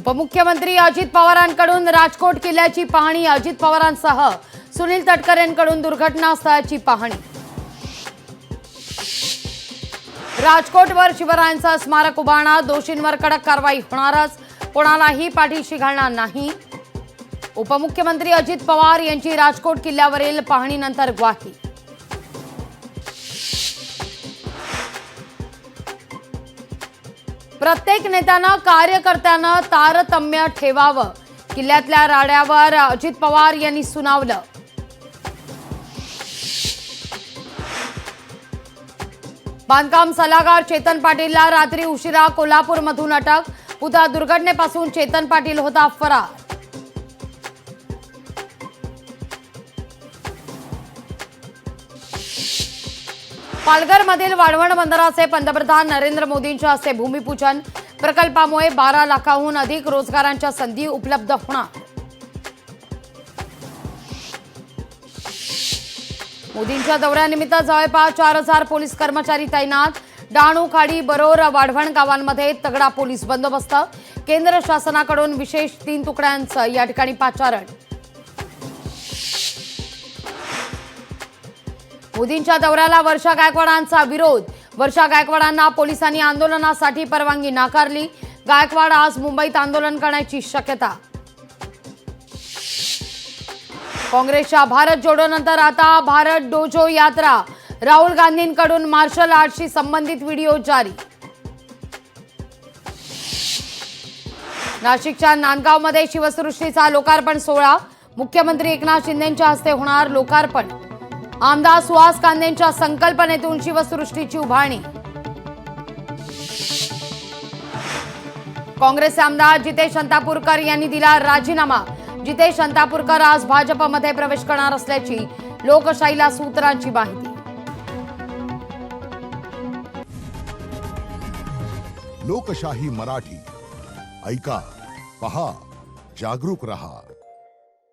उपमुख्यमंत्री अजित पवारांकडून राजकोट किल्ल्याची पाहणी। अजित पवारांसह सुनील तटकरेंकडून दुर्घटनास्थळाची पाहणी। राजकोटवर शिवरायांचं स्मारक उभारणार, दोषींवर कडक कारवाई होणारच, कोणालाही पाठीशी घालणार नाही। उपमुख्यमंत्री अजित पवार यांची राजकोट किल्ल्यावरील पाहणीनंतर ग्वाही। प्रत्येक नेत्यानं कार्यकर्त्यानं तारतम्य ठेवावं, किल्ल्यातल्या राड्यावर अजित पवार यांनी सुनावलं। बांधकाम सल्लागार चेतन पाटीलला रात्री उशिरा कोल्हापूरमधून अटक। पुतळा दुर्घटनेपासून चेतन पाटील होता फरार। पालघरमधील वाढवण बंदराचे पंतप्रधान नरेंद्र मोदींच्या हस्ते भूमिपूजन। प्रकल्पामुळे 12 लाखांहून अधिक रोजगारांच्या संधी उपलब्ध होणार। मोदींच्या दौऱ्यानिमित्त जवळपास 4000 पोलीस कर्मचारी तैनात। डहाणू, खाडी, बरोर, वाढवण गावांमध्ये तगडा पोलीस बंदोबस्त। केंद्र शासनाकडून विशेष 3 तुकड्यांचं या ठिकाणी पाचारण। मोदींच्या दौऱ्याला वर्षा गायकवाडांचा विरोध। वर्षा गायकवाडांना पोलिसांनी आंदोलनासाठी परवानगी नाकारली। गायकवाड आज मुंबईत आंदोलन करण्याची शक्यता। काँग्रेसच्या भारत जोडो नंतर आता भारत डोजो यात्रा। राहुल गांधींकडून मार्शल आर्टशी संबंधित व्हिडिओ जारी। नाशिकच्या नांदगावमध्ये शिवसृष्टीचा लोकार्पण सोहळा। मुख्यमंत्री एकनाथ शिंदेंच्या हस्ते होणार लोकार्पण। आमदार सुहास कांदेंच्या संकल्पनेतून शिवसृष्टीची उभारणी। काँग्रेसचे आमदार जितेश अंतापूरकर यांनी दिला राजीनामा। जितेश अंतापूरकर आज भाजपमध्ये प्रवेश करणार असल्याची लोकशाहीला सूत्रांची माहिती। लोकशाही मराठी ऐका, पहा, जागरूक रहा।